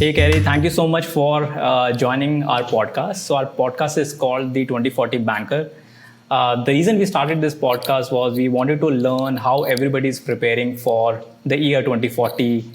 Hey, Carey, thank you so much for joining our podcast. So, our podcast is called the 2040 Banker. The reason we started this podcast was we wanted to learn how everybody is preparing for the year 2040,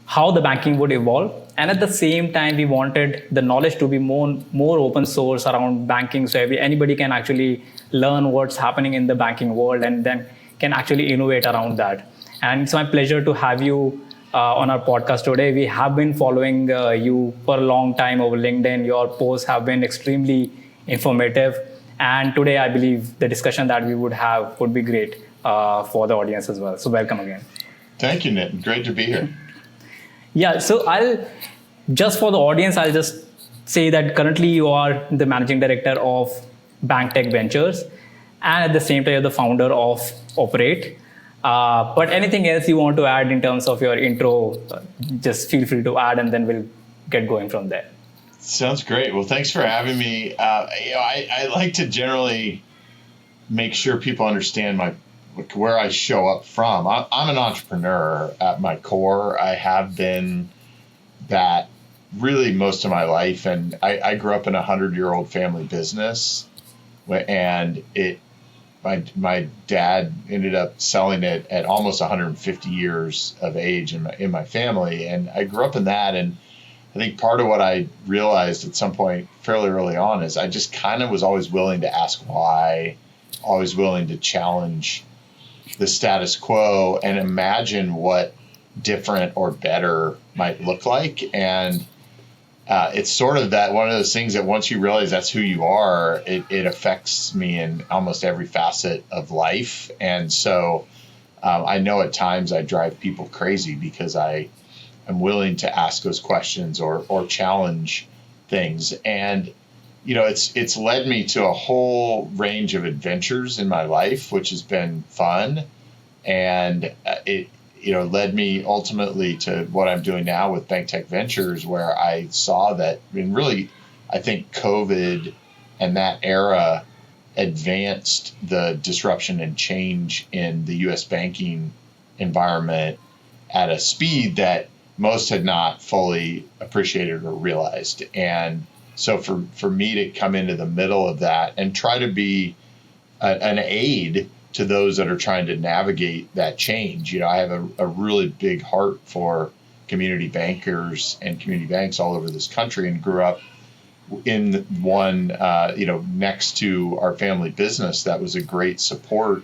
how the banking would evolve. And at the same time, we wanted the knowledge to be more open source around banking so anybody can actually learn what's happening in the banking world and then can actually innovate around that. And it's my pleasure to have you on our podcast today. We have been following you for a long time over LinkedIn. Your posts have been extremely informative. And today, I believe the discussion that we would have would be great for the audience as well. So welcome again. Thank you, Nitin. Great to be here. Yeah, so just for the audience, I'll just say that currently you are the managing director of BankTech Ventures. And at the same time, you're the founder of Operate. But anything else you want to add in terms of your intro, just feel free to add and then we'll get going from there. Sounds great. Well, thanks for having me. I like to generally make sure people understand where I show up from. I'm an entrepreneur at my core. I have been that really most of my life. And I grew up in a 100-year-old family business, and my dad ended up selling it at almost 150 years of age in my family. And I grew up in that. And I think part of what I realized at some point fairly early on is I just kind of was always willing to ask why, always willing to challenge the status quo and imagine what different or better might look like. And it's sort of that one of those things that once you realize that's who you are, it affects me in almost every facet of life. And so I know at times I drive people crazy because I am willing to ask those questions or challenge things. And, it's led me to a whole range of adventures in my life, which has been fun. And it led me ultimately to what I'm doing now with BankTech Ventures, where I saw that, I think COVID and that era advanced the disruption and change in the U.S. banking environment at a speed that most had not fully appreciated or realized. And so for me to come into the middle of that and try to be an aid to those that are trying to navigate that change. I have a really big heart for community bankers and community banks all over this country, and grew up in one, next to our family business that was a great support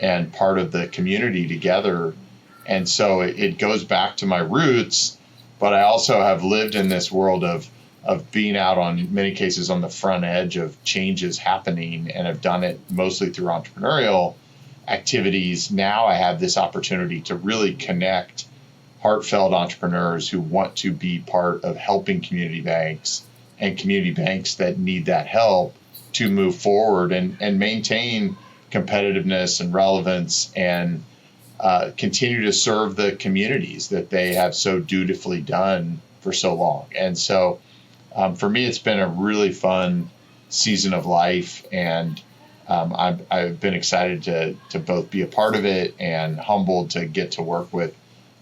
and part of the community together. And so it goes back to my roots, but I also have lived in this world of being out on many cases on the front edge of changes happening, and have done it mostly through entrepreneurial activities. Now I have this opportunity to really connect heartfelt entrepreneurs who want to be part of helping community banks and community banks that need that help to move forward and maintain competitiveness and relevance and continue to serve the communities that they have so dutifully done for so long. And so for me, it's been a really fun season of life, and I've been excited to both be a part of it and humbled to get to work with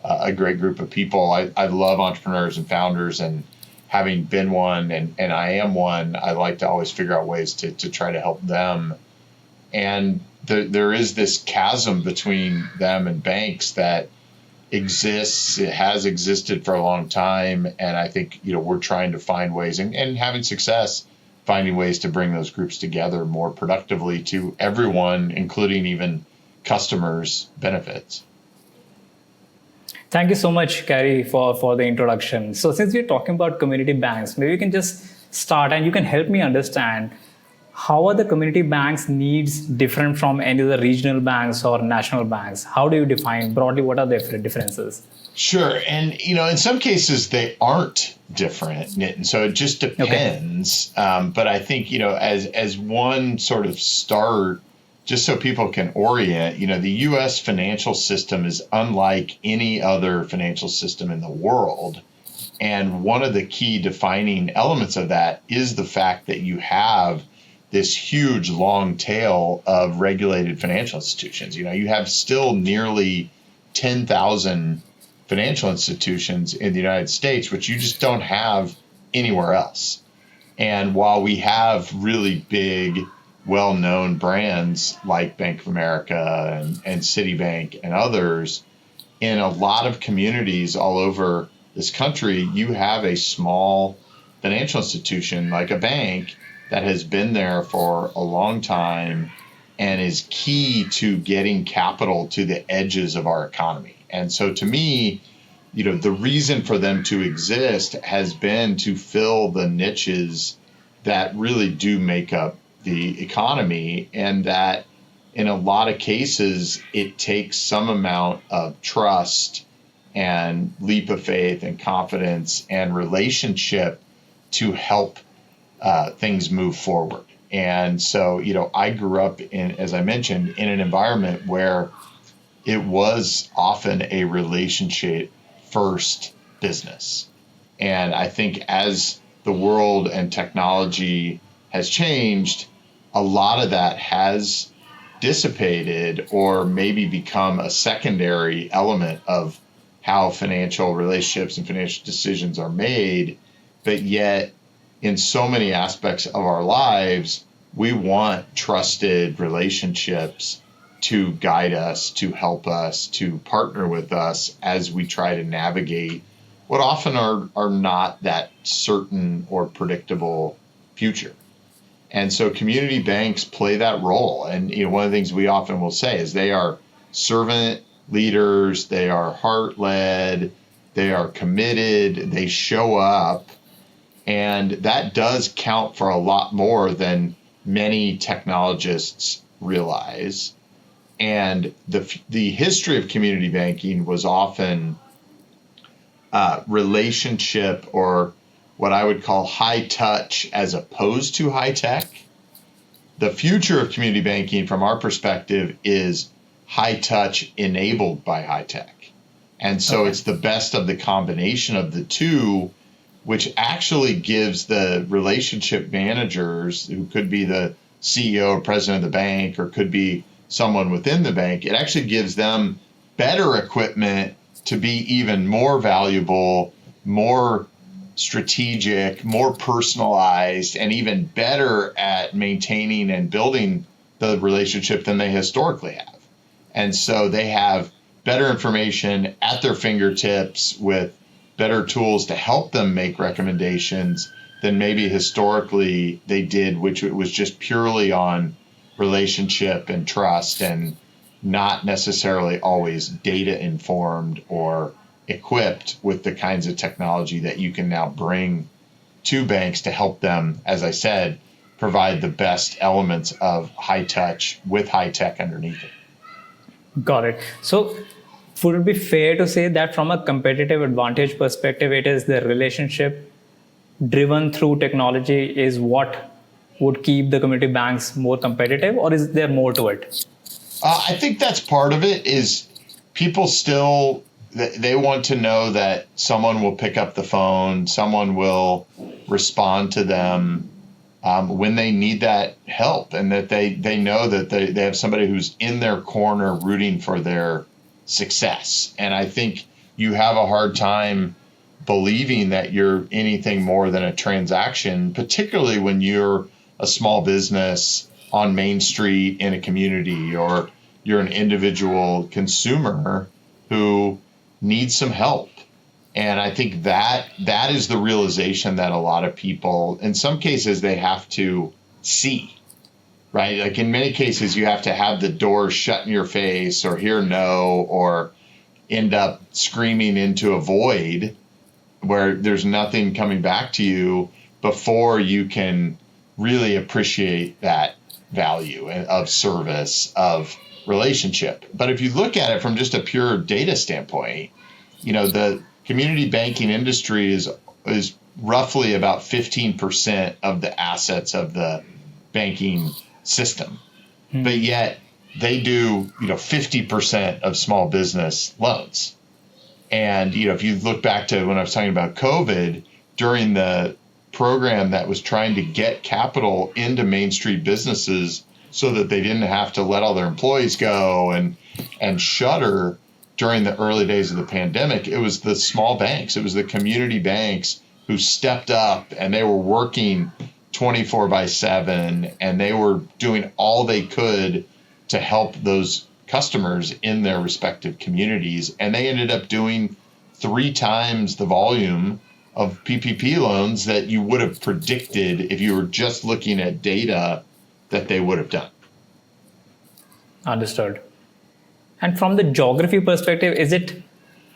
a great group of people. I love entrepreneurs and founders, and having been one and I am one, I like to always figure out ways to try to help them. And there is this chasm between them and banks that exists. It has existed for a long time. And I think, we're trying to find ways and having success finding ways to bring those groups together more productively to everyone, including even customers' benefits. Thank you so much, Carey, for the introduction. So since we're talking about community banks, maybe we can just start and you can help me understand how are the community banks' needs different from any other regional banks or national banks? How do you define broadly what are the differences? Sure. And, in some cases they aren't different, Nitin. So it just depends. Okay. But I think, as one sort of start, just so people can orient, the U.S. financial system is unlike any other financial system in the world. And one of the key defining elements of that is the fact that you have this huge long tail of regulated financial institutions. You have still nearly 10,000 financial institutions in the United States, which you just don't have anywhere else. And while we have really big, well-known brands like Bank of America and Citibank and others, in a lot of communities all over this country, you have a small financial institution like a bank that has been there for a long time and is key to getting capital to the edges of our economy. And so to me, the reason for them to exist has been to fill the niches that really do make up the economy, and that in a lot of cases, it takes some amount of trust and leap of faith and confidence and relationship to help things move forward. And so, I grew up in, as I mentioned, in an environment where it was often a relationship first business. And I think as the world and technology has changed, a lot of that has dissipated or maybe become a secondary element of how financial relationships and financial decisions are made. But yet, in so many aspects of our lives, we want trusted relationships to guide us, to help us, to partner with us as we try to navigate what often are not that certain or predictable future. And so community banks play that role. And one of the things we often will say is they are servant leaders, they are heart-led, they are committed, they show up. And that does count for a lot more than many technologists realize. And the history of community banking was often relationship, or what I would call high touch as opposed to high tech. The future of community banking from our perspective is high touch enabled by high tech. And so It's the best of the combination of the two, which actually gives the relationship managers, who could be the CEO or president of the bank or could be someone within the bank, it actually gives them better equipment to be even more valuable, more strategic, more personalized, and even better at maintaining and building the relationship than they historically have. And so they have better information at their fingertips with better tools to help them make recommendations than maybe historically they did, which it was just purely on relationship and trust and not necessarily always data informed or equipped with the kinds of technology that you can now bring to banks to help them, as I said, provide the best elements of high touch with high tech underneath it. Got it. So would it be fair to say that from a competitive advantage perspective, it is the relationship driven through technology is what would keep the community banks more competitive, or is there more to it? I think that's part of it. Is people still, they want to know that someone will pick up the phone, someone will respond to them when they need that help, and that they know that they have somebody who's in their corner rooting for their success. And I think you have a hard time believing that you're anything more than a transaction, particularly when you're a small business on Main Street in a community, or you're an individual consumer who needs some help. And I think that is the realization that a lot of people, in some cases, they have to see, right? Like in many cases, you have to have the door shut in your face or hear no, or end up screaming into a void where there's nothing coming back to you before you can really appreciate that value of service, of relationship. But if you look at it from just a pure data standpoint, the community banking industry is roughly about 15% of the assets of the banking system. But yet they do, 50% of small business loans. And, if you look back to when I was talking about COVID, during the program that was trying to get capital into Main Street businesses so that they didn't have to let all their employees go and shutter, during the early days of the pandemic, it was the small banks, it was the community banks who stepped up, and they were working 24/7, and they were doing all they could to help those customers in their respective communities. And they ended up doing 3 times the volume of PPP loans that you would have predicted if you were just looking at data that they would have done. Understood. And from the geography perspective, is it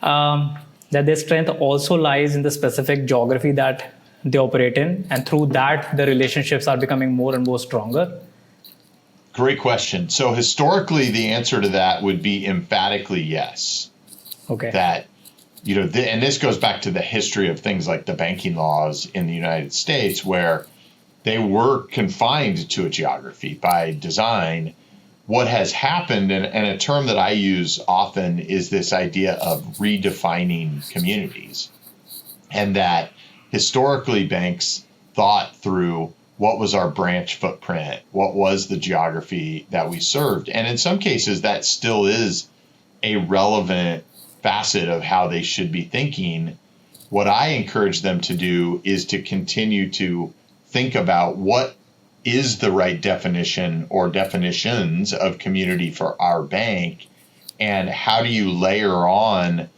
that their strength also lies in the specific geography that they operate in, and through that, the relationships are becoming more and more stronger? Great question. So historically, the answer to that would be emphatically yes. Okay. That, and this goes back to the history of things like the banking laws in the United States, where they were confined to a geography by design. What has happened, and a term that I use often, is this idea of redefining communities. And that historically banks thought through what was our branch footprint, what was the geography that we served. And in some cases, that still is a relevant facet of how they should be thinking. What I encourage them to do is to continue to think about what is the right definition or definitions of community for our bank, and how do you layer on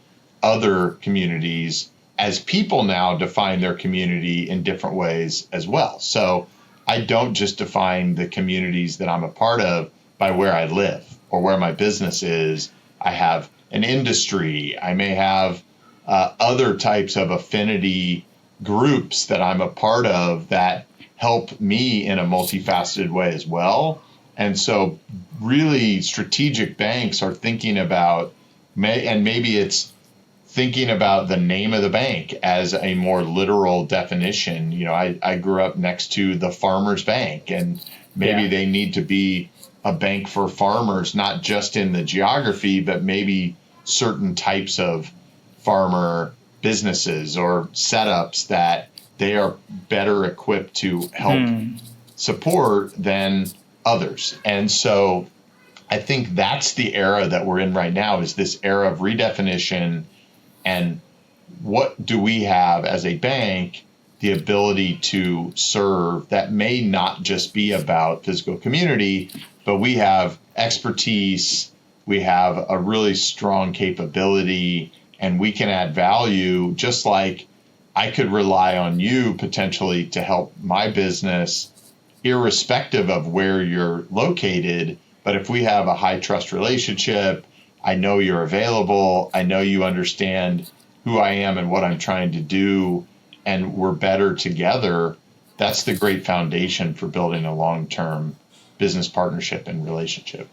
other communities as people now define their community in different ways as well. So I don't just define the communities that I'm a part of by where I live or where my business is. I have an industry. I may have other types of affinity groups that I'm a part of that help me in a multifaceted way as well. And so really strategic banks are thinking about, and maybe it's thinking about the name of the bank as a more literal definition. I grew up next to the Farmers Bank, and maybe they need to be a bank for farmers, not just in the geography, but maybe certain types of farmer businesses or setups that they are better equipped to help support than others. And so I think that's the era that we're in right now, is this era of redefinition. And what do we have as a bank the ability to serve that may not just be about physical community, but we have expertise, we have a really strong capability, and we can add value, just like I could rely on you potentially to help my business, irrespective of where you're located. But if we have a high trust relationship, I know you're available, I know you understand who I am and what I'm trying to do, and we're better together, that's the great foundation for building a long-term business partnership and relationship.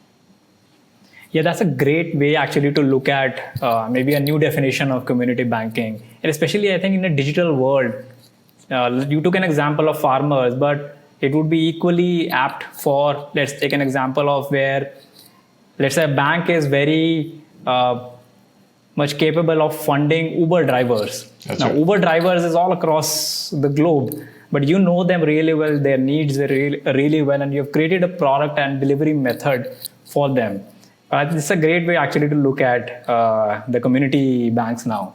Yeah, that's a great way actually to look at maybe a new definition of community banking. And especially, I think, in a digital world, you took an example of farmers, but it would be equally apt for, let's take an example of where, let's say, a bank is very much capable of funding Uber drivers. That's now, right. Uber drivers is all across the globe, but you know them really well, their needs really well, and you've created a product and delivery method for them. It's a great way actually to look at the community banks now.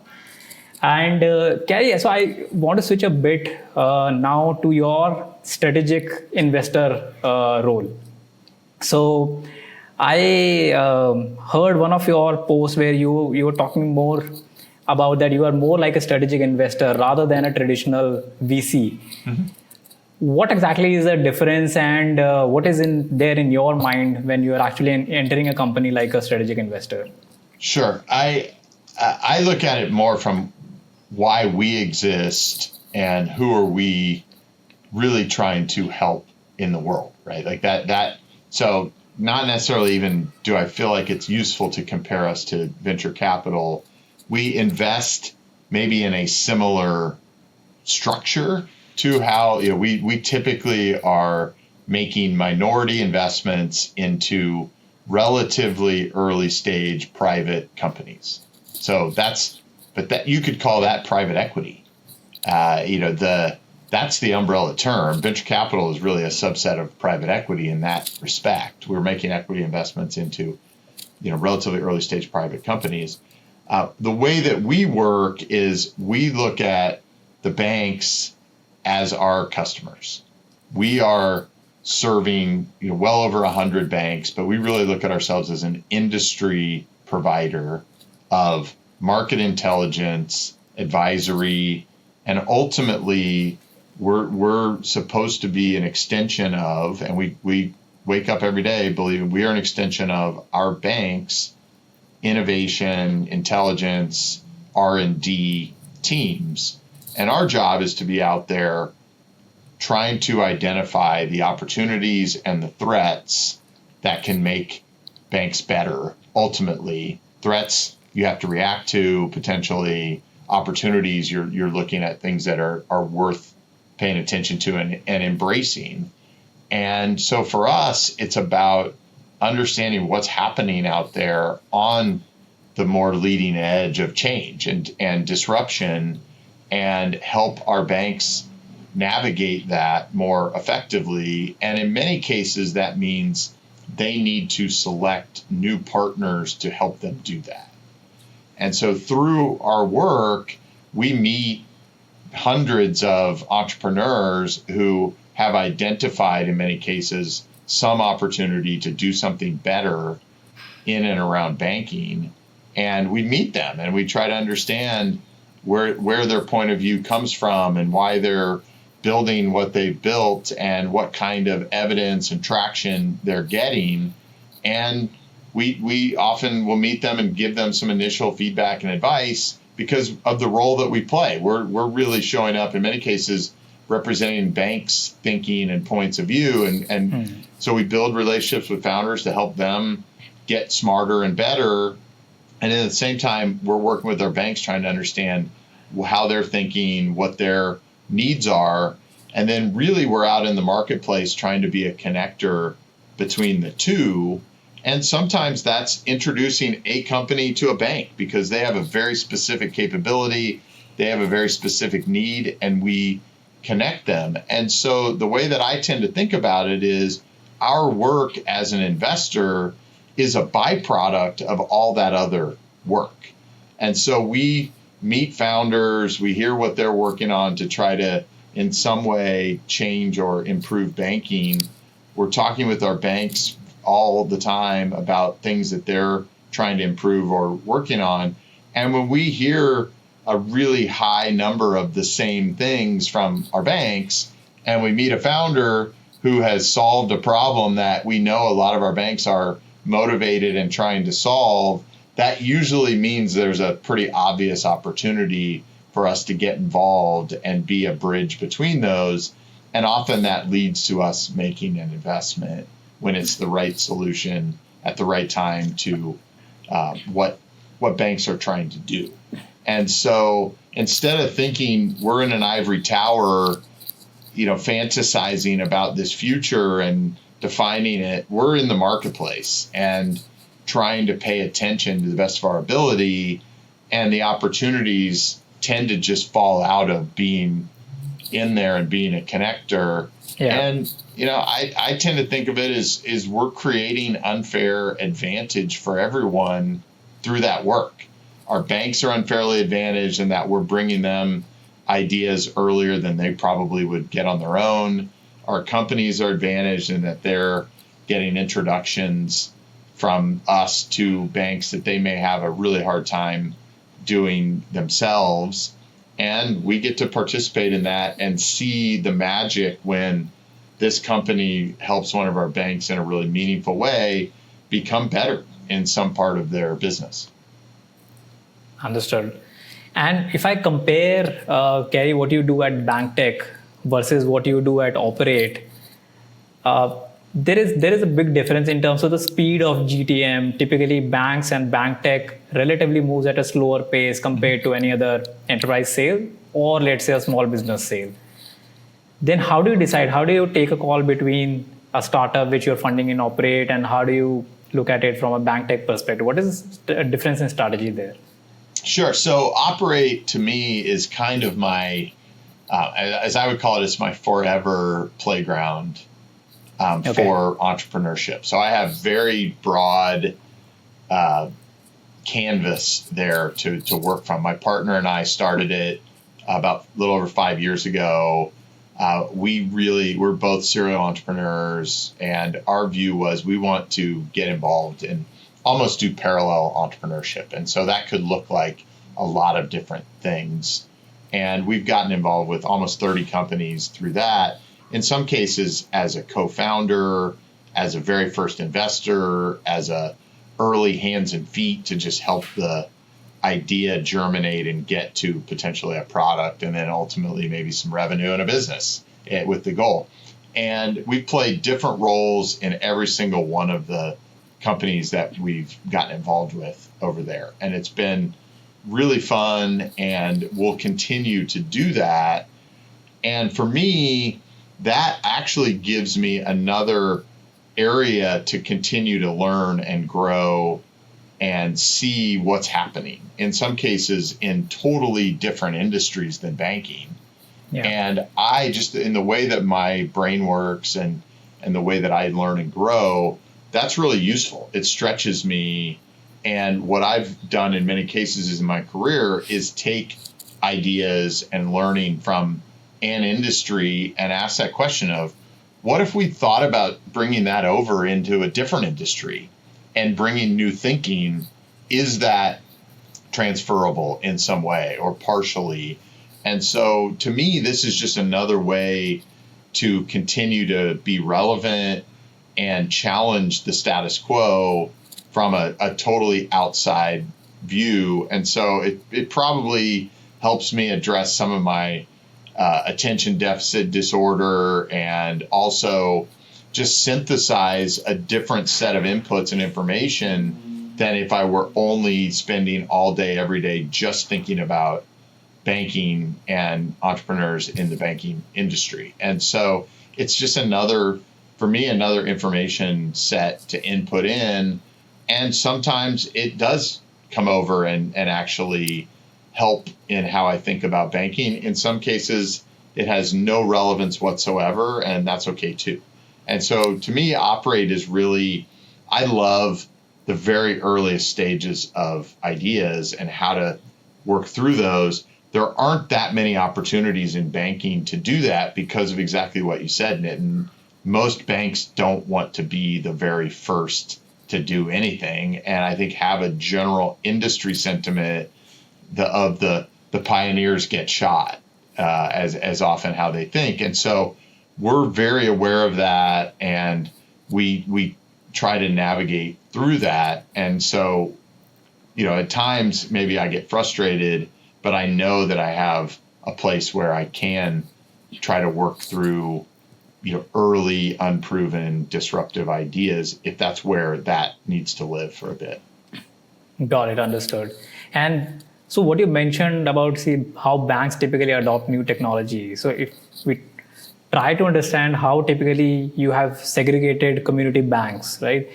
And Carey, so I want to switch a bit now to your strategic investor role. So I heard one of your posts where you were talking more about that you are more like a strategic investor rather than a traditional VC. Mm-hmm. What exactly is the difference, and what is there in your mind when you are actually entering a company like a strategic investor? Sure. I look at it more from why we exist and who are we really trying to help in the world, right? Like that. So not necessarily even do I feel like it's useful to compare us to venture capital. We invest maybe in a similar structure to how we typically are making minority investments into relatively early stage private companies. So that you could call that private equity. That's the umbrella term. Venture capital is really a subset of private equity in that respect. We're making equity investments into relatively early stage private companies. The way that we work is we look at the banks as our customers. We are serving well over 100 banks, but we really look at ourselves as an industry provider of market intelligence, advisory, and ultimately we're supposed to be an extension of, and we wake up every day believing we are an extension of our banks' innovation, intelligence, R&D teams. And our job is to be out there trying to identify the opportunities and the threats that can make banks better. Ultimately, threats you have to react to, potentially opportunities you're looking at things that are worth paying attention to and embracing. And so for us, it's about understanding what's happening out there on the more leading edge of change and disruption, and help our banks navigate that more effectively. And in many cases, that means they need to select new partners to help them do that. And so through our work, we meet hundreds of entrepreneurs who have identified, in many cases, some opportunity to do something better in and around banking. And we meet them and we try to understand where their point of view comes from and why they're building what they've built and what kind of evidence and traction they're getting. And we often will meet them and give them some initial feedback and advice because of the role that we play. We're really showing up in many cases representing banks' thinking and points of view. And so we build relationships with founders to help them get smarter and better. And at the same time, we're working with our banks trying to understand how they're thinking, what their needs are. And then really we're out in the marketplace trying to be a connector between the two. And sometimes that's introducing a company to a bank because they have a very specific capability, they have a very specific need, and we connect them. And so the way that I tend to think about it is our work as an investor is a byproduct of all that other work. And so we meet founders, we hear what they're working on to try to in some way change or improve banking. We're talking with our banks all the time about things that they're trying to improve or working on. And when we hear a really high number of the same things from our banks, and we meet a founder who has solved a problem that we know a lot of our banks are motivated and trying to solve, that usually means there's a pretty obvious opportunity for us to get involved and be a bridge between those. And often that leads to us making an investment when it's the right solution at the right time to what banks are trying to do. And so instead of thinking we're in an ivory tower, fantasizing about this future and defining it, we're in the marketplace and trying to pay attention to the best of our ability, and the opportunities tend to just fall out of being in there and being a connector. Yeah. And I tend to think of it as we're creating unfair advantage for everyone through that work. Our banks are unfairly advantaged in that we're bringing them ideas earlier than they probably would get on their own. Our companies are advantaged in that they're getting introductions from us to banks that they may have a really hard time doing themselves. And we get to participate in that and see the magic when this company helps one of our banks in a really meaningful way become better in some part of their business. Understood. And if I compare, Carey, what you do at BankTech versus what you do at Operate, there is a big difference in terms of the speed of GTM. Typically, banks and BankTech relatively moves at a slower pace compared to any other enterprise sale or, let's say, a small business sale. Then how do you decide? How do you take a call between a startup which you're funding in Operate, and how do you look at it from a BankTech perspective? What is the difference in strategy there? Sure. So Operate to me is kind of my, as I would call it, it's my forever playground for entrepreneurship. So I have very broad canvas there to work from. My partner and I started it about a little over 5 years ago. We're both serial entrepreneurs, and our view was we want to get involved and almost do parallel entrepreneurship. And so that could look like a lot of different things. And we've gotten involved with almost 30 companies through that. In some cases as a co-founder, as a very first investor, as a early hands and feet to just help the idea germinate and get to potentially a product, and then ultimately maybe some revenue and a business with the goal. And we've played different roles in every single one of the companies that we've gotten involved with over there. And it's been really fun, and we'll continue to do that. And for me, that actually gives me another area to continue to learn and grow and see what's happening, in some cases in totally different industries than banking. Yeah. And I just, in the way that my brain works and the way that I learn and grow, that's really useful. It stretches me. And what I've done in many cases in my career is take ideas and learning from an industry and ask that question of, what if we thought about bringing that over into a different industry and bringing new thinking? Is that transferable in some way or partially? And so to me, this is just another way to continue to be relevant and challenge the status quo from a totally outside view. And so it probably helps me address some of my attention deficit disorder, and also just synthesize a different set of inputs and information than if I were only spending all day, every day, just thinking about banking and entrepreneurs in the banking industry. And so it's just another information set to input in. And sometimes it does come over and actually help in how I think about banking. In some cases, it has no relevance whatsoever, and that's okay too. And so to me, Operate is really, I love the very earliest stages of ideas and how to work through those. There aren't that many opportunities in banking to do that because of exactly what you said, Nitin. Most banks don't want to be the very first to do anything, and I think have a general industry sentiment of the pioneers get shot as often how they think. And so we're very aware of that, and we try to navigate through that. And so, at times maybe I get frustrated, but I know that I have a place where I can try to work through early, unproven, disruptive ideas, if that's where that needs to live for a bit. Got it, understood. And so what you mentioned about how banks typically adopt new technology. So if we try to understand how typically you have segregated community banks, right?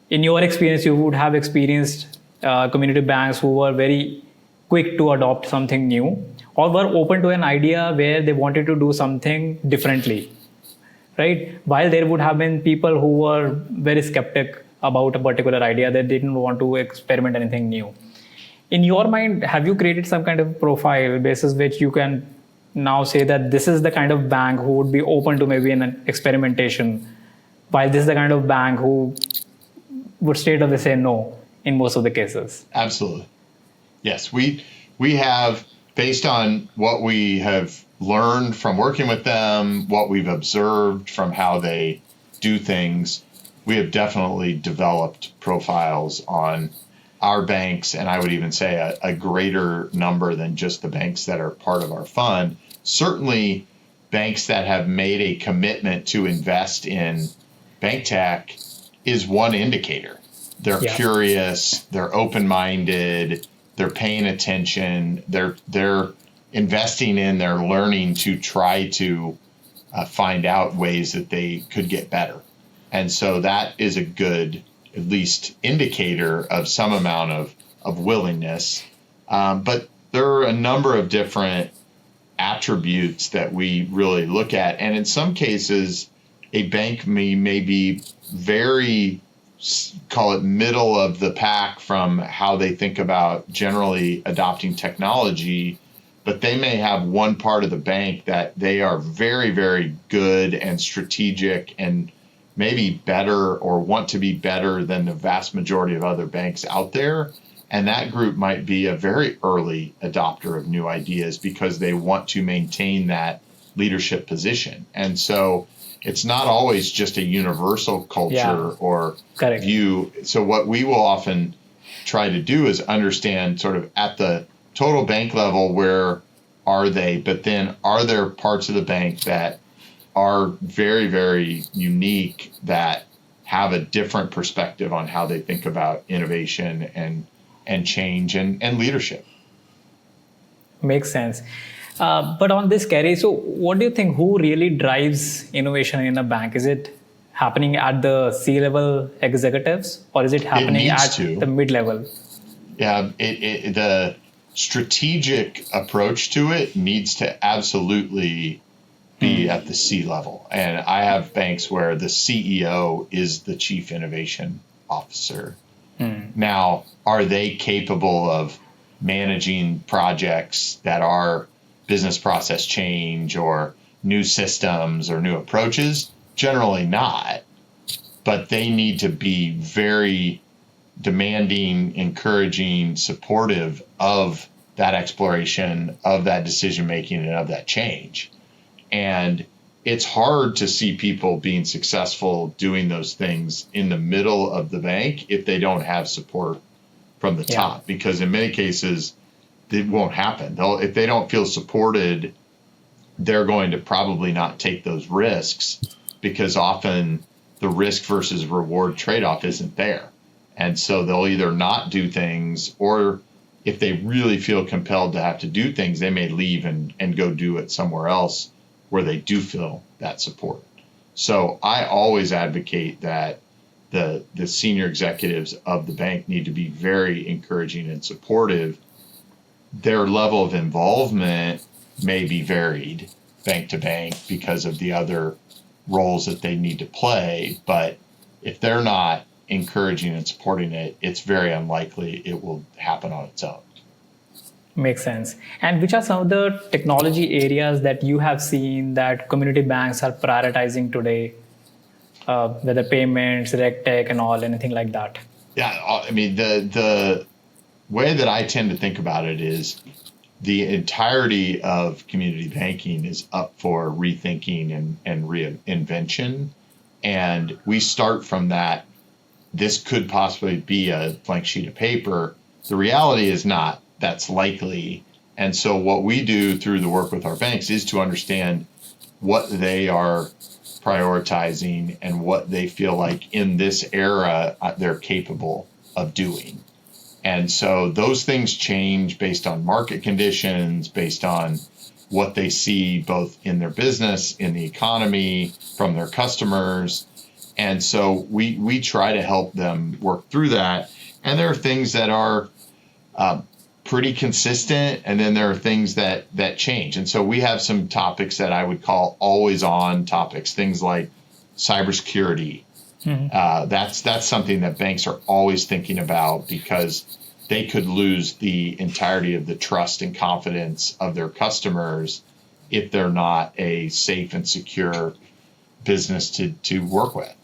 In your experience, you would have experienced community banks who were very quick to adopt something new, or were open to an idea where they wanted to do something differently, right? While there would have been people who were very skeptic about a particular idea, that didn't want to experiment anything new. In your mind, have you created some kind of profile basis which you can now say that this is the kind of bank who would be open to maybe an experimentation, while this is the kind of bank who would straight away say no in most of the cases? Absolutely. Yes, we have, based on what we have learned from working with them, what we've observed from how they do things, we have definitely developed profiles on our banks, and I would even say a greater number than just the banks that are part of our fund. Certainly, banks that have made a commitment to invest in BankTech is one indicator. They're curious, they're open-minded, they're paying attention, they're investing in, they're learning to try to find out ways that they could get better. And so that is a good, at least, indicator of some amount of willingness. But there are a number of different attributes that we really look at. And in some cases, a bank may be very call it middle of the pack from how they think about generally adopting technology, but they may have one part of the bank that they are very, very good and strategic and maybe better or want to be better than the vast majority of other banks out there. And that group might be a very early adopter of new ideas because they want to maintain that leadership position. And so it's not always just a universal culture or Correct. view. So what we will often try to do is understand sort of at the total bank level, where are they? But then are there parts of the bank that are very, very unique that have a different perspective on how they think about innovation and change and leadership? Makes sense. But on this, Carey, so what do you think, who really drives innovation in a bank? Is it happening at the C-level executives, or is it happening at the mid-level? Yeah, the strategic approach to it needs to absolutely be at the C level. And I have banks where the CEO is the chief innovation officer. Now, are they capable of managing projects that are business process change or new systems or new approaches? Generally not. But they need to be very demanding, encouraging, supportive of that exploration, of that decision making, and of that change. And it's hard to see people being successful doing those things in the middle of the bank if they don't have support from the top, because in many cases it won't happen. If they don't feel supported, they're going to probably not take those risks, because often the risk versus reward trade-off isn't there. And so they'll either not do things, or if they really feel compelled to have to do things, they may leave and go do it somewhere else where they do feel that support. So I always advocate that the senior executives of the bank need to be very encouraging and supportive. Their level of involvement may be varied bank to bank because of the other roles that they need to play, but if they're not encouraging and supporting it, it's very unlikely it will happen on its own. Makes sense. And which are some of the technology areas that you have seen that community banks are prioritizing today, whether payments, RegTech, and all, anything like that? Yeah, I mean, the way that I tend to think about it is the entirety of community banking is up for rethinking and reinvention. And we start from that. This could possibly be a blank sheet of paper. The reality is not. That's likely. And so what we do through the work with our banks is to understand what they are prioritizing and what they feel like in this era they're capable of doing. And so those things change based on market conditions, based on what they see both in their business, in the economy, from their customers. And so we try to help them work through that. And there are things that are pretty consistent, and then there are things that change. And so we have some topics that I would call always on topics, things like cybersecurity. That's something that banks are always thinking about, because they could lose the entirety of the trust and confidence of their customers if they're not a safe and secure business to work with.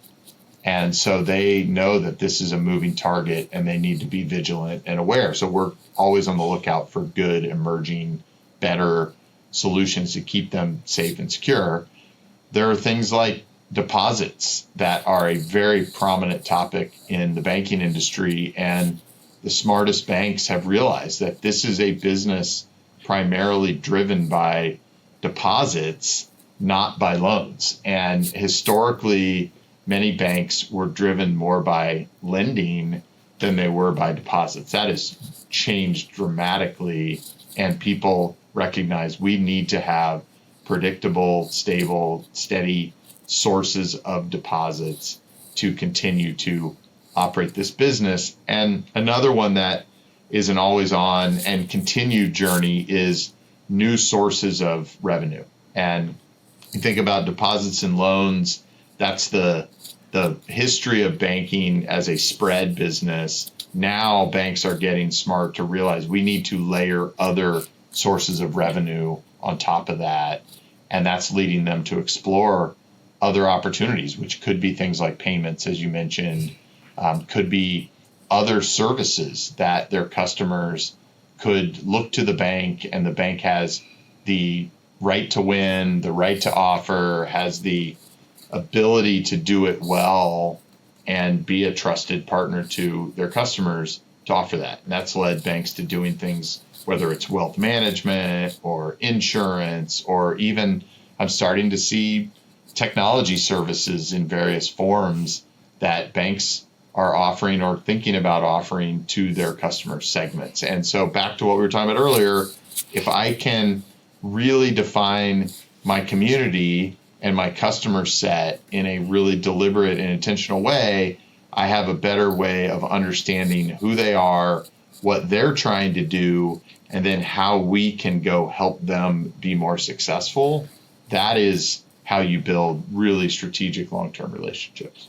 And so they know that this is a moving target and they need to be vigilant and aware. So we're always on the lookout for good, emerging, better solutions to keep them safe and secure. There are things like deposits that are a very prominent topic in the banking industry. And the smartest banks have realized that this is a business primarily driven by deposits, not by loans. And historically, many banks were driven more by lending than they were by deposits. That has changed dramatically, and people recognize we need to have predictable, stable, steady sources of deposits to continue to operate this business. And another one that is an always on and continued journey is new sources of revenue. And you think about deposits and loans, that's the the history of banking as a spread business, now banks are getting smart to realize we need to layer other sources of revenue on top of that. And that's leading them to explore other opportunities, which could be things like payments, as you mentioned, could be other services that their customers could look to the bank, and the bank has the right to win, the right to offer, has the ability to do it well and be a trusted partner to their customers to offer that. And that's led banks to doing things, whether it's wealth management or insurance, or even I'm starting to see technology services in various forms that banks are offering or thinking about offering to their customer segments. And so back to what we were talking about earlier, if I can really define my community and my customer set in a really deliberate and intentional way, I have a better way of understanding who they are, what they're trying to do, and then how we can go help them be more successful. That is how you build really strategic long-term relationships.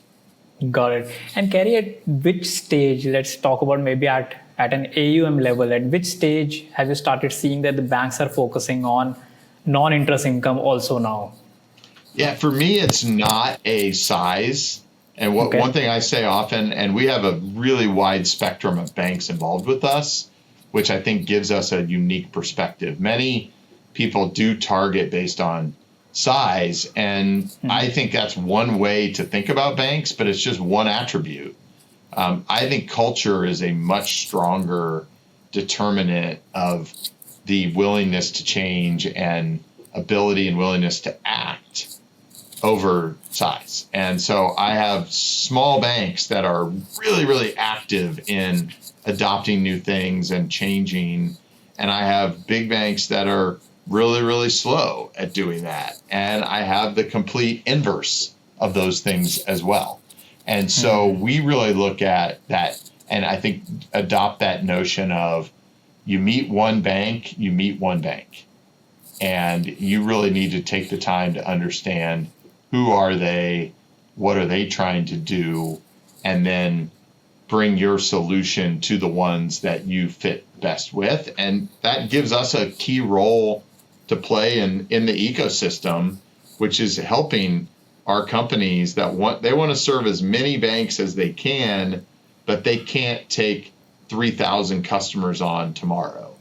Got it. And Carey, at which stage, let's talk about maybe at an AUM level, at which stage have you started seeing that the banks are focusing on non-interest income also now? Yeah, for me, it's not a size. And one thing I say often, and we have a really wide spectrum of banks involved with us, which I think gives us a unique perspective. Many people do target based on size, and I think that's one way to think about banks, but it's just one attribute. I think culture is a much stronger determinant of the willingness to change and ability and willingness to act over size. And so I have small banks that are really, really active in adopting new things and changing. And I have big banks that are really, really slow at doing that. And I have the complete inverse of those things as well. And so we really look at that, and I think adopt that notion of you meet one bank, and you really need to take the time to understand who are they, what are they trying to do, and then bring your solution to the ones that you fit best with. And that gives us a key role to play in the ecosystem, which is helping our companies that want to serve as many banks as they can, but they can't take 3,000 customers on tomorrow.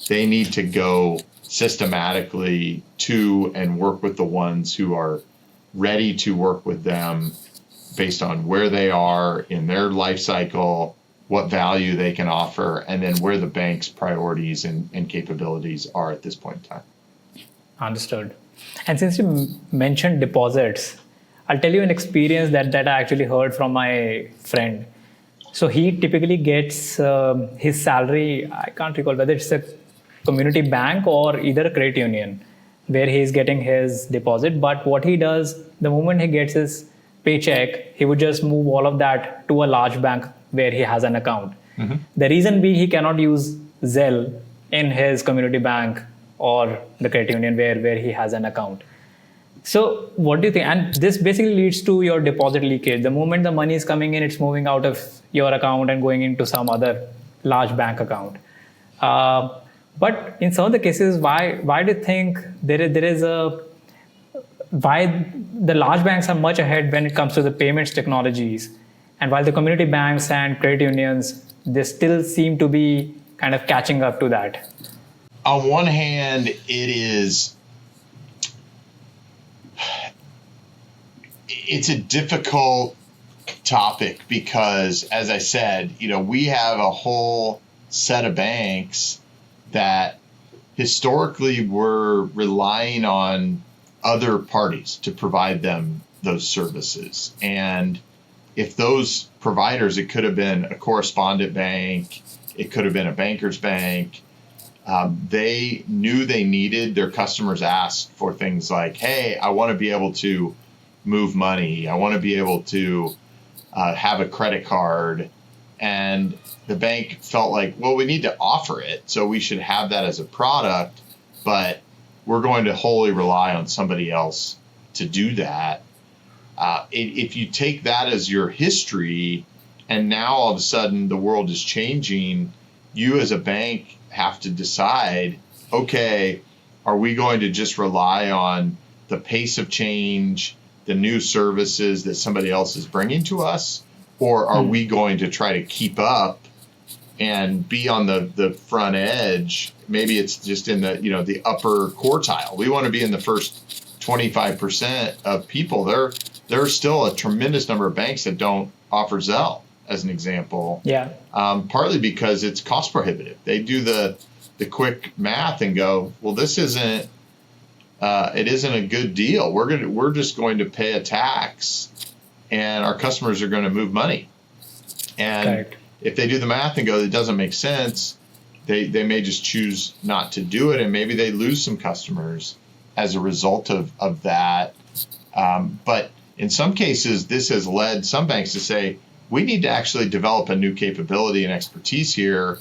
They need to go systematically to and work with the ones who are ready to work with them based on where they are in their life cycle, what value they can offer, and then where the bank's priorities and capabilities are at this point in time. Understood. And since you mentioned deposits, I'll tell you an experience that I actually heard from my friend. So he typically gets his salary, I can't recall whether it's a community bank or either a credit union, where he's getting his deposit. But what he does, the moment he gets his paycheck, he would just move all of that to a large bank where he has an account. Mm-hmm. The reason being he cannot use Zelle in his community bank or the credit union where he has an account. So what do you think? And this basically leads to your deposit leakage. The moment the money is coming in, it's moving out of your account and going into some other large bank account. But in some of the cases, why do you think why the large banks are much ahead when it comes to the payments technologies, and while the community banks and credit unions, they still seem to be kind of catching up to that? On one hand, it's a difficult topic because, as I said, we have a whole set of banks that historically were relying on other parties to provide them those services. And if those providers, it could have been a correspondent bank, it could have been a banker's bank, they knew they needed, their customers asked for things like, hey, I want to be able to move money. I want to be able to have a credit card. And the bank felt like, well, we need to offer it, so we should have that as a product, but we're going to wholly rely on somebody else to do that. If you take that as your history, and now all of a sudden the world is changing, you as a bank have to decide, okay, are we going to just rely on the pace of change, the new services that somebody else is bringing to us, or are we going to try to keep up and be on the front edge? Maybe it's just in the upper quartile. We want to be in the first 25% of people. There's still a tremendous number of banks that don't offer Zelle, as an example. Yeah. Partly because it's cost prohibitive. They do the quick math and go, well, this isn't a good deal. We're just going to pay a tax, and our customers are going to move money. And if they do the math and go, it doesn't make sense, they may just choose not to do it, and maybe they lose some customers as a result of that. But in some cases, this has led some banks to say, we need to actually develop a new capability and expertise here.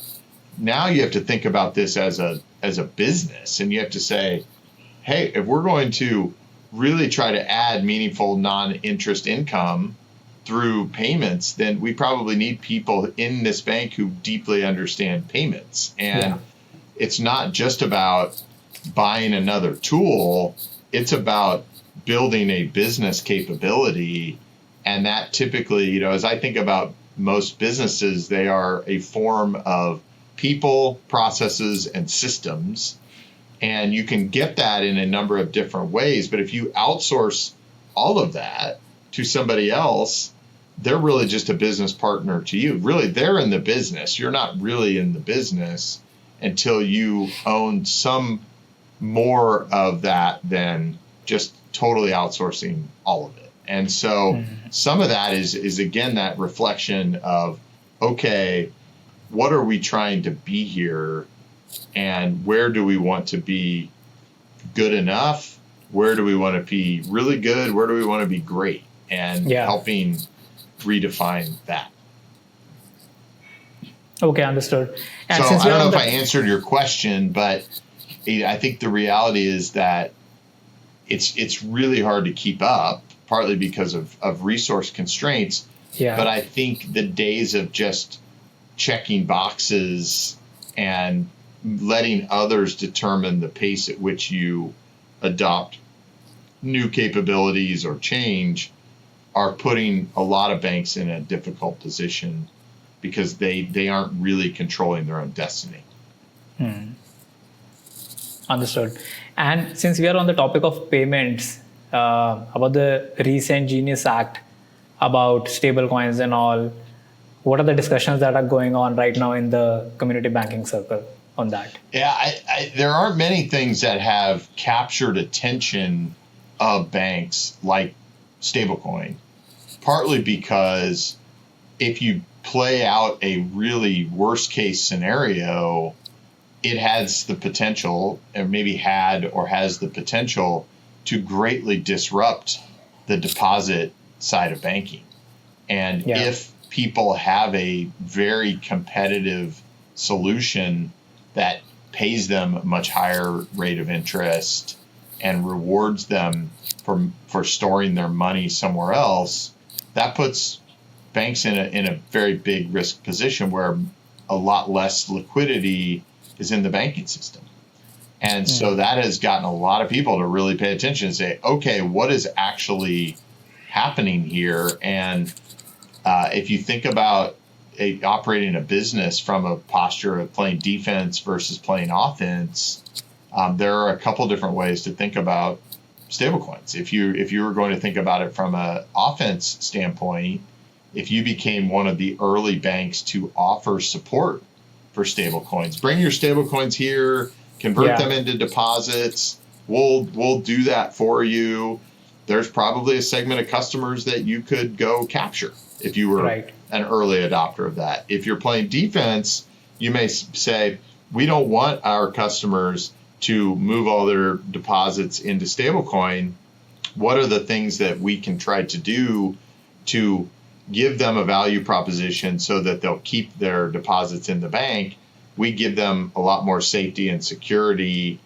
Now you have to think about this as a business, and you have to say, hey, if we're going to really try to add meaningful non-interest income through payments, then we probably need people in this bank who deeply understand payments. And it's not just about buying another tool, it's about building a business capability. And that typically, as I think about most businesses, they are a form of people, processes, and systems. And you can get that in a number of different ways. But if you outsource all of that to somebody else, they're really just a business partner to you. Really, they're in the business. You're not really in the business until you own some more of that than just totally outsourcing all of it. And so some of that is again, that reflection of, okay, what are we trying to be here? And where do we want to be good enough? Where do we want to be really good? Where do we want to be great? And helping redefine that. Okay, understood. And so I don't know if I answered your question, but I think the reality is that it's really hard to keep up, partly because of resource constraints. Yeah. But I think the days of just checking boxes and letting others determine the pace at which you adopt new capabilities or change are putting a lot of banks in a difficult position because they aren't really controlling their own destiny. Understood. And since we are on the topic of payments, about the recent Genius Act, about stablecoins and all, what are the discussions that are going on right now in the community banking circle on that? Yeah, there aren't many things that have captured attention of banks like stablecoin, partly because if you play out a really worst case scenario, it has the potential, or maybe had or has the potential to greatly disrupt the deposit side of banking. And if people have a very competitive solution that pays them a much higher rate of interest and rewards them for storing their money somewhere else, that puts banks in a very big risk position where a lot less liquidity is in the banking system. And so that has gotten a lot of people to really pay attention and say, okay, what is actually happening here? And if you think about operating a business from a posture of playing defense versus playing offense, there are a couple different ways to think about stablecoins. If you were going to think about it from an offense standpoint, if you became one of the early banks to offer support for stablecoins, bring your stablecoins here, convert them into deposits, we'll do that for you. There's probably a segment of customers that you could go capture if you were an early adopter of that. If you're playing defense, you may say, we don't want our customers to move all their deposits into stablecoin. What are the things that we can try to do to give them a value proposition so that they'll keep their deposits in the bank? We give them a lot more safety and security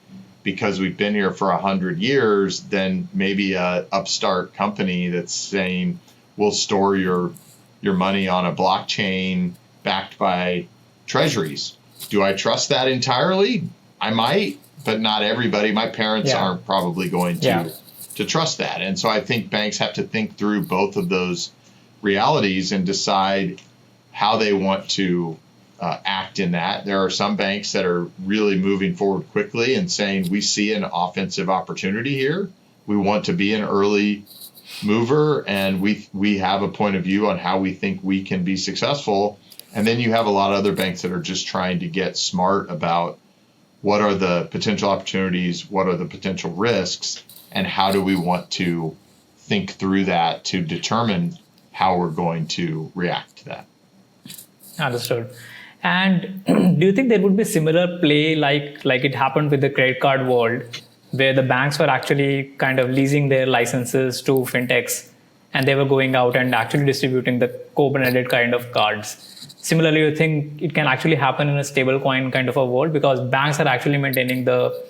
because we've been here for 100 years than maybe a upstart company that's saying, we'll store your money on a blockchain backed by treasuries. Do I trust that entirely? I might, but not everybody. My parents aren't probably going to trust that. And so I think banks have to think through both of those realities and decide how they want to act in that. There are some banks that are really moving forward quickly and saying, we see an offensive opportunity here. We want to be an early mover, and we have a point of view on how we think we can be successful. And then you have a lot of other banks that are just trying to get smart about what are the potential opportunities, what are the potential risks, and how do we want to think through that to determine how we're going to react to that. Understood. And do you think there would be similar play like it happened with the credit card world, where the banks were actually kind of leasing their licenses to fintechs and they were going out and actually distributing the co-branded kind of cards? Similarly, you think it can actually happen in a stablecoin kind of a world, because banks are actually maintaining the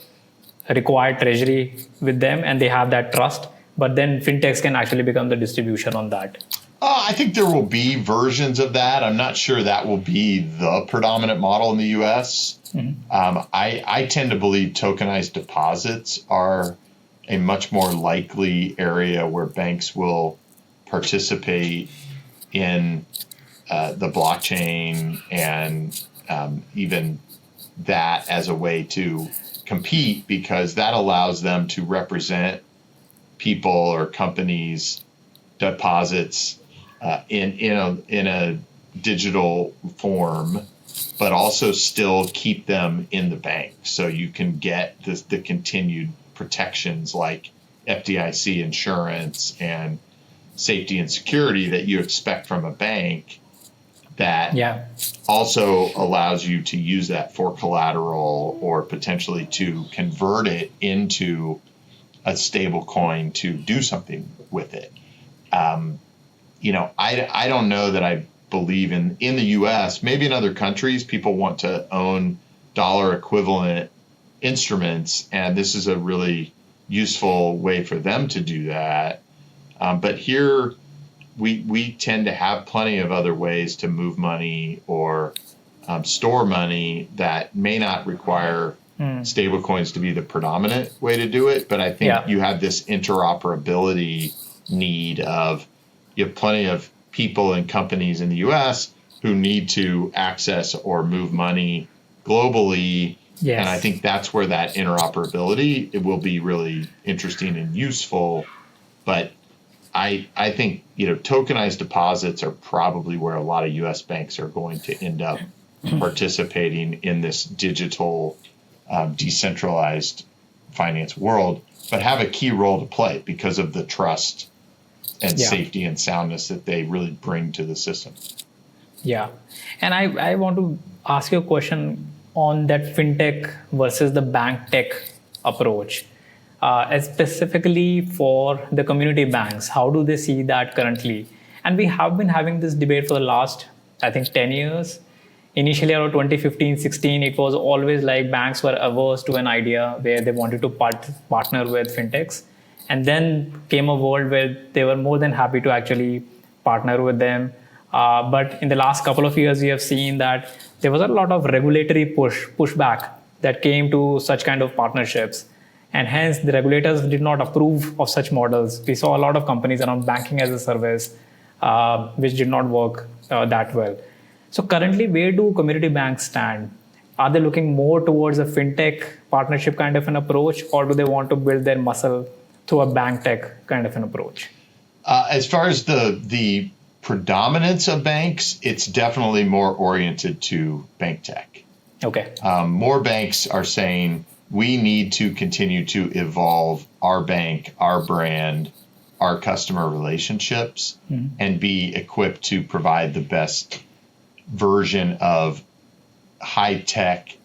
required treasury with them and they have that trust, but then fintechs can actually become the distribution on that? I think there will be versions of that. I'm not sure that will be the predominant model in the U.S. I tend to believe tokenized deposits are a much more likely area where banks will participate in the blockchain and even that as a way to compete, because that allows them to represent people or companies' deposits in a digital form, but also still keep them in the bank. So you can get the continued protections like FDIC insurance and safety and security that you expect from a bank, that also allows you to use that for collateral or potentially to convert it into a stable coin to do something with it. I don't know that I believe in the U.S., maybe in other countries, people want to own dollar equivalent instruments, and this is a really useful way for them to do that. But here, we tend to have plenty of other ways to move money or store money that may not require stablecoins to be the predominant way to do it. But I think you have this interoperability need of, you have plenty of people and companies in the U.S. who need to access or move money globally. Yes. And I think that's where that interoperability, it will be really interesting and useful. But I think, tokenized deposits are probably where a lot of U.S. banks are going to end up participating in this digital, decentralized finance world, but have a key role to play because of the trust and safety and soundness that they really bring to the system. Yeah. And I want to ask you a question on that FinTech versus the BankTech approach. Specifically for the community banks, how do they see that currently? And we have been having this debate for the last, I think, 10 years. Initially, around 2015, 16, it was always like banks were averse to an idea where they wanted to partner with fintechs. And then came a world where they were more than happy to actually partner with them. But in the last couple of years, we have seen that there was a lot of regulatory pushback that came to such kind of partnerships. And hence, the regulators did not approve of such models. We saw a lot of companies around banking as a service, which did not work that well. So currently, where do community banks stand? Are they looking more towards a fintech partnership kind of an approach, or do they want to build their muscle through a BankTech kind of an approach? As far as the predominance of banks, it's definitely more oriented to BankTech. Okay. More banks are saying, we need to continue to evolve our bank, our brand, our customer relationships, and be equipped to provide the best version of high tech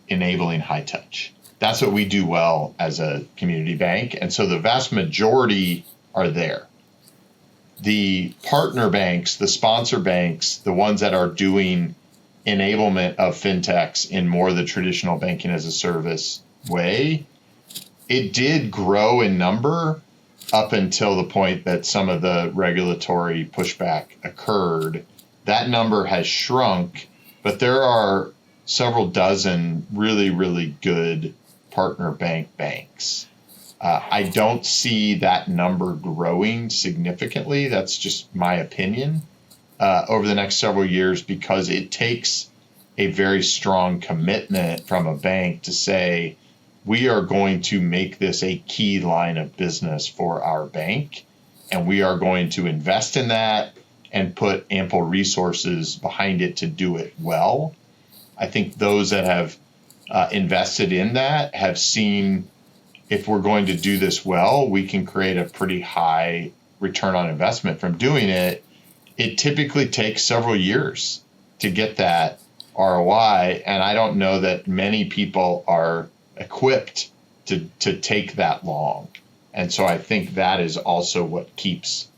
enabling high touch. That's what we do well as a community bank. And so the vast majority are there. The partner banks, the sponsor banks, the ones that are doing enablement of fintechs in more the traditional banking as a service way, it did grow in number up until the point that some of the regulatory pushback occurred. That number has shrunk, but there are several dozen really, really good partner banks. I don't see that number growing significantly. That's just my opinion over the next several years, because it takes a very strong commitment from a bank to say, we are going to make this a key line of business for our bank, and we are going to invest in that and put ample resources behind it to do it well. I think those that have invested in that have seen, if we're going to do this well, we can create a pretty high return on investment from doing it. It typically takes several years to get that ROI, and I don't know that many people are equipped to take that long. And so I think that is also what keeps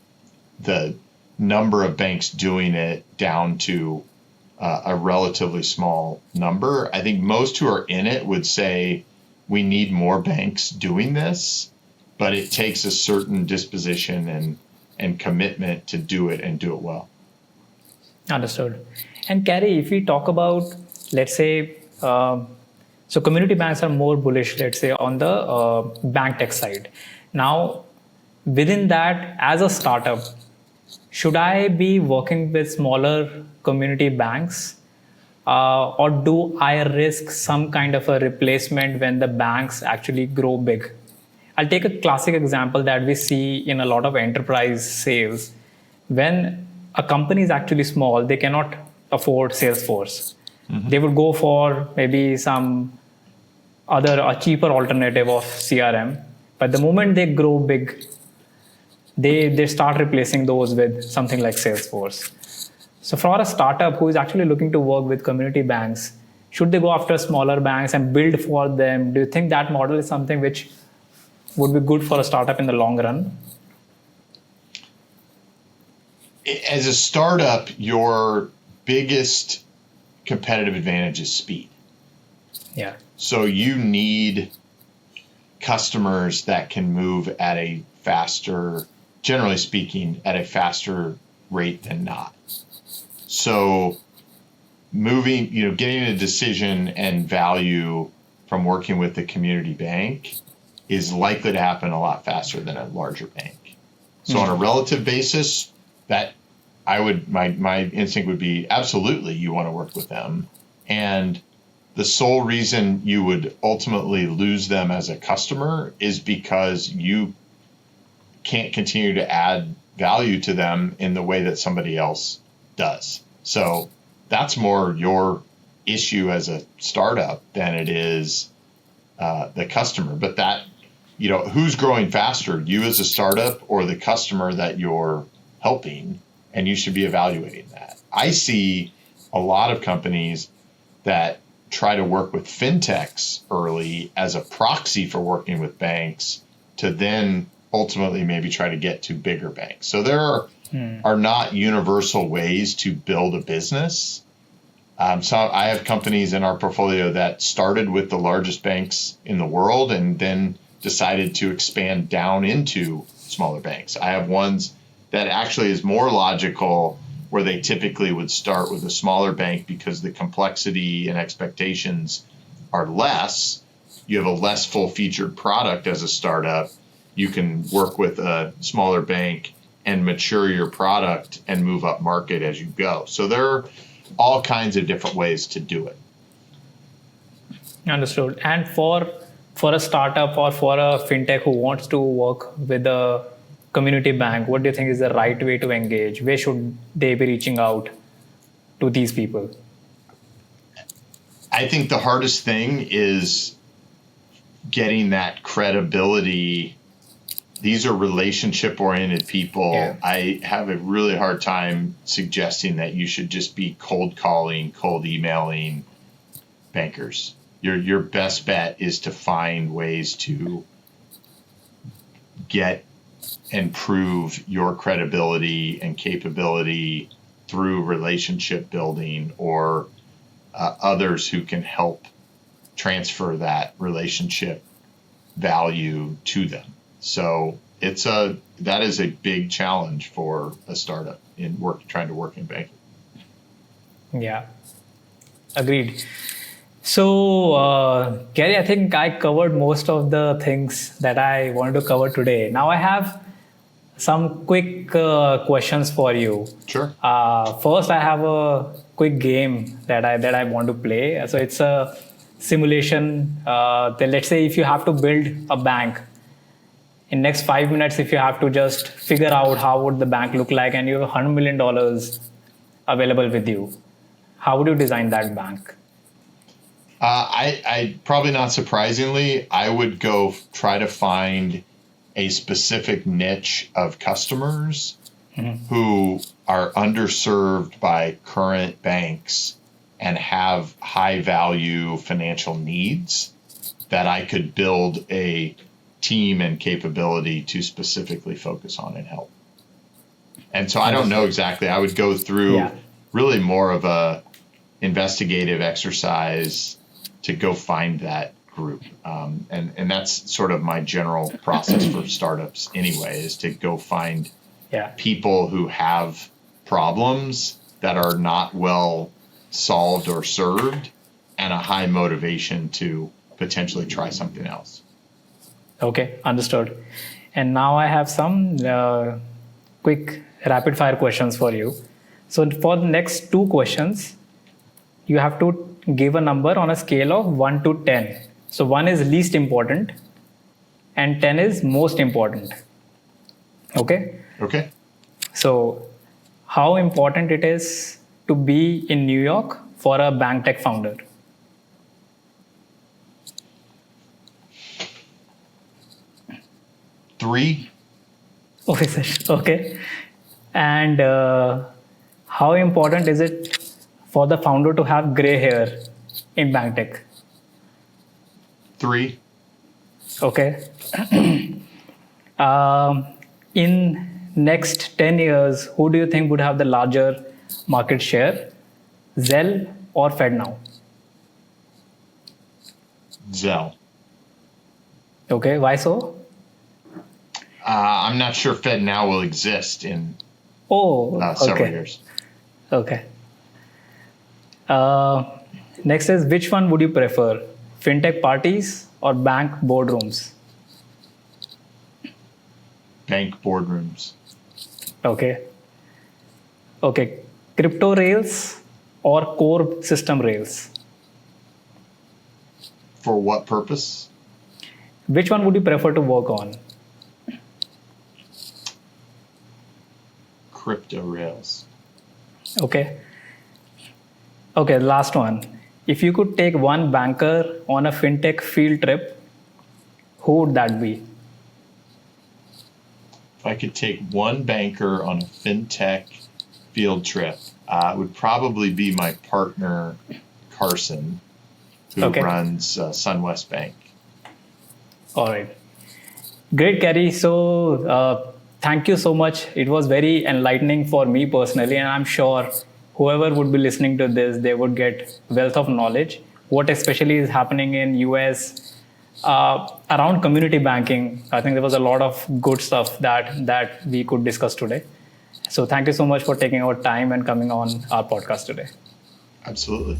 the number of banks doing it down to a relatively small number. I think most who are in it would say we need more banks doing this, but it takes a certain disposition and commitment to do it and do it well. Understood. And Carey, if we talk about, let's say, so community banks are more bullish, let's say, on the BankTech side. Now, within that, as a startup, should I be working with smaller community banks, or do I risk some kind of a replacement when the banks actually grow big? I'll take a classic example that we see in a lot of enterprise sales. When a company is actually small, they cannot afford Salesforce. Mm-hmm. They would go for maybe some a cheaper alternative of CRM. But the moment they grow big, they start replacing those with something like Salesforce. So for a startup who is actually looking to work with community banks, should they go after smaller banks and build for them? Do you think that model is something which would be good for a startup in the long run? As a startup, your biggest competitive advantage is speed. Yeah. So you need customers that can move at a faster, generally speaking, at a faster rate than not. So moving, getting a decision and value from working with the community bank is likely to happen a lot faster than a larger bank. So on a relative basis, that my instinct would be absolutely you want to work with them. And the sole reason you would ultimately lose them as a customer is because you can't continue to add value to them in the way that somebody else does. So that's more your issue as a startup than it is the customer. But that, who's growing faster, you as a startup or the customer that you're helping? And you should be evaluating that. I see a lot of companies that try to work with FinTechs early as a proxy for working with banks to then ultimately maybe try to get to bigger banks. So there are not universal ways to build a business. So I have companies in our portfolio that started with the largest banks in the world and then decided to expand down into smaller banks. I have ones that actually is more logical, where they typically would start with a smaller bank because the complexity and expectations are less. You have a less full-featured product as a startup. You can work with a smaller bank and mature your product and move up market as you go. So there are all kinds of different ways to do it. Understood. And for a startup or for a fintech who wants to work with a community bank, what do you think is the right way to engage? Where should they be reaching out to these people? I think the hardest thing is getting that credibility. These are relationship-oriented people. Yeah. I have a really hard time suggesting that you should just be cold calling, cold emailing bankers. Your best bet is to find ways to get and prove your credibility and capability through relationship building or others who can help transfer that relationship value to them. So that is a big challenge for a startup trying to work in banking. Yeah, agreed. So, Carey, I think I covered most of the things that I wanted to cover today. Now I have some quick questions for you. Sure. First, I have a quick game that I want to play. So it's a simulation. Let's say if you have to build a bank in next 5 minutes, if you have to just figure out how would the bank look like, and you have $100 million available with you, how would you design that bank? I probably not surprisingly, I would go try to find a specific niche of customers who are underserved by current banks and have high value financial needs that I could build a team and capability to specifically focus on and help. And so I don't know exactly. I would go through really more of a investigative exercise to go find that group. And that's sort of my general process for startups anyway, is to go find people who have problems that are not well solved or served and a high motivation to potentially try something else. Okay, understood. And now I have some quick rapid fire questions for you. So for the next 2 questions, you have to give a number on a scale of 1 to 10. So 1 is least important and 10 is most important. Okay? Okay. So how important it is to be in New York for a BankTech founder? Three. Okay. And how important is it for the founder to have gray hair in BankTech? 3. Okay. In next 10 years, who do you think would have the larger market share, Zelle or FedNow? Zelle. Okay, why so? I'm not sure FedNow will exist in several years. Okay. Next is, which one would you prefer, FinTech parties or bank boardrooms? Bank boardrooms. Okay. Crypto rails or core system rails? For what purpose? Which one would you prefer to work on? Crypto rails. Okay, last one. If you could take one banker on a FinTech field trip, who would that be? If I could take one banker on a FinTech field trip, it would probably be my partner, Carson, who runs SunWest Bank. All right. Great, Carey. So thank you so much. It was very enlightening for me personally, and I'm sure whoever would be listening to this, they would get wealth of knowledge. What especially is happening in US around community banking. I think there was a lot of good stuff that we could discuss today. So thank you so much for taking our time and coming on our podcast today. Absolutely.